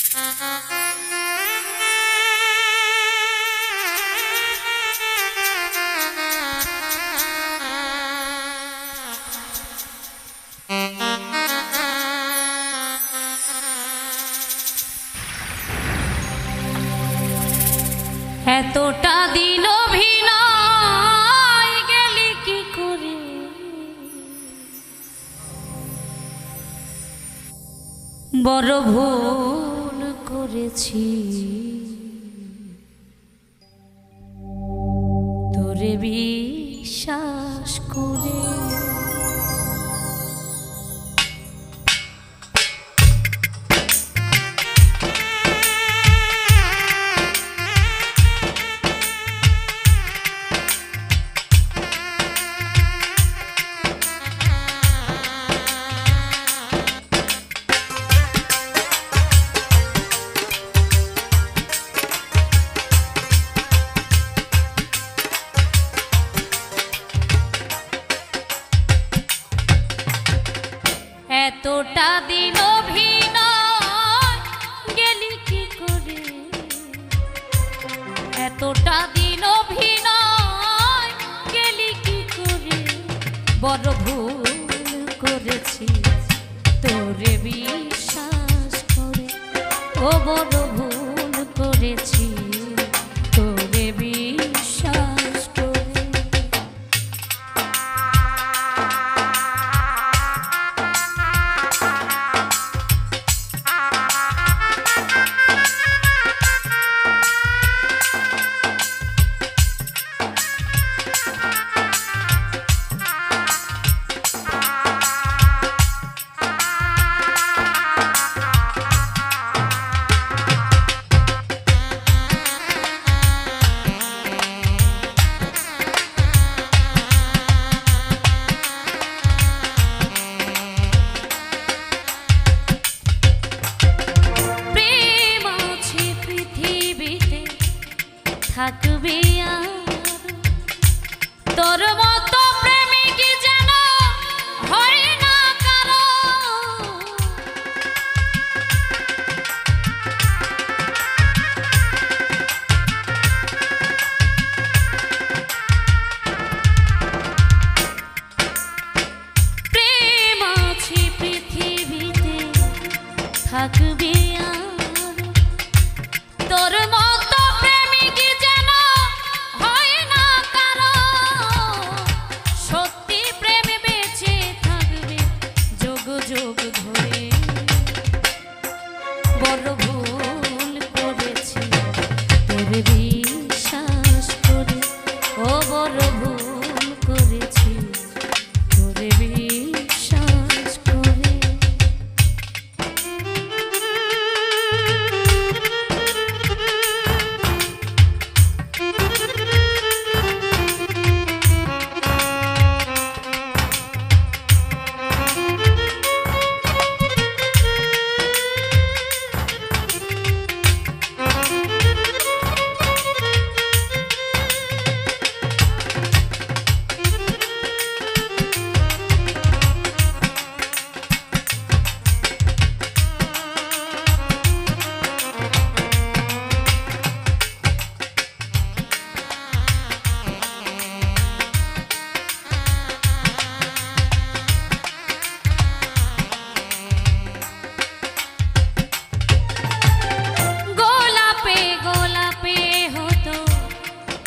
এতটা দিন অভিনয় গেলি কি করে, বড় ভুল করেছি তোরে বিশ্বাস করে। এতটা দিন অভিনয় গেলি কি করে, এতটা দিন অভিনয় গেলি কি করে, বড় ভুল করেছি তোরে বিশ্বাস করে। ও বড় ভুল করেছি তোরে বিশ্বাস করে। থাকবে আর তোর মতো প্রেমিক যেন হয় না কারো। প্রেম আছে পৃথিবীতে থাকবে আর তোর মতো বিশ্বাস করে। ও বড় ভুল করেছি তোরে বিশ্বাস করে।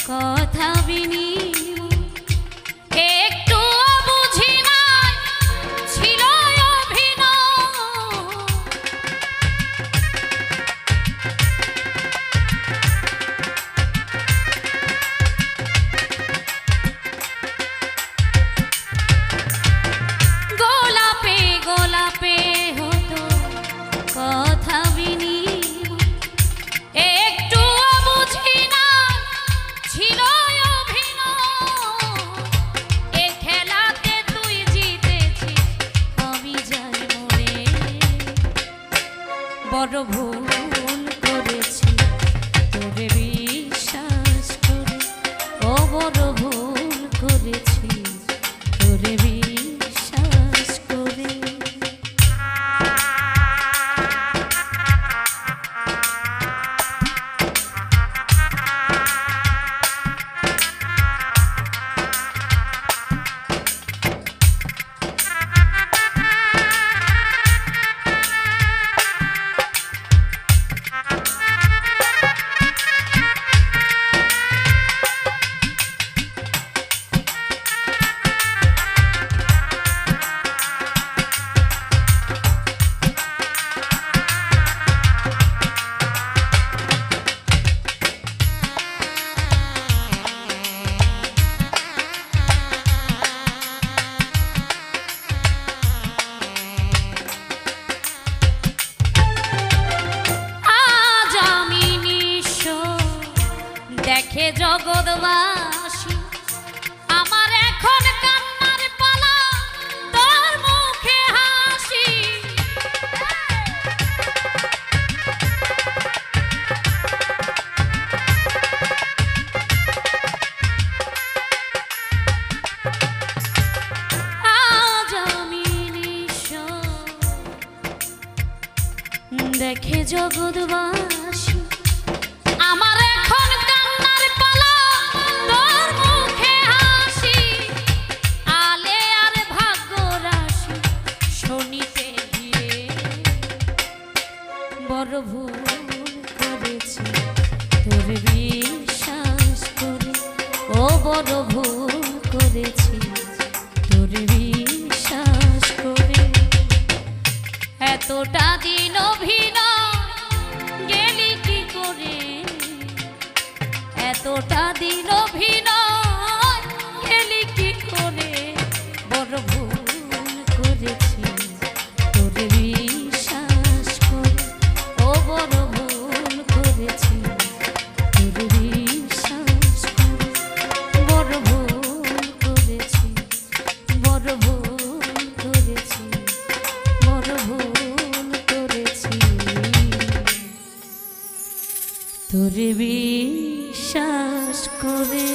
কথা বিনিময় একটু বুঝি নাই ছিল অভিনয়। গোলাপে গোলাপে হতো কথা বিনিময় একটু বুঝি না ছিল অভিনয়। এ খেলাতে তুই জিতেছি আমি যাই মরে, বড় ভুল করেছি তোরে বিশ্বাস করে। ও বড় ভুল করেছি তোরে বিশ্বাস করে। জগৎবাসী আমার এখন কান্নার পালা তোর মুখে হাসি আজ আমি নিঃস্ব দেখে জগৎবাসী আমার এখন কান্নার পালা তোর মুখে হাসি আলে আর ভাগ্য রাশি শনিতে গিয়ে বড় ভুল করেছি তোর বিশ্বাস করে ও বড় ভুল করেছি তোর বিশ্বাস করে এতটা দিন অভিনয় গেলি কি করে এতটা দিন অভিনয় গেলি কি করে বড় ভুল করেছি তোর বিশ্বাস করে ও বড় ভুল করেছি তোর বিশ্বাস করে বড় ভুল করেছি বড় ভুল করেছি বড় ভুল করেছি তোর বিশ্বাস করে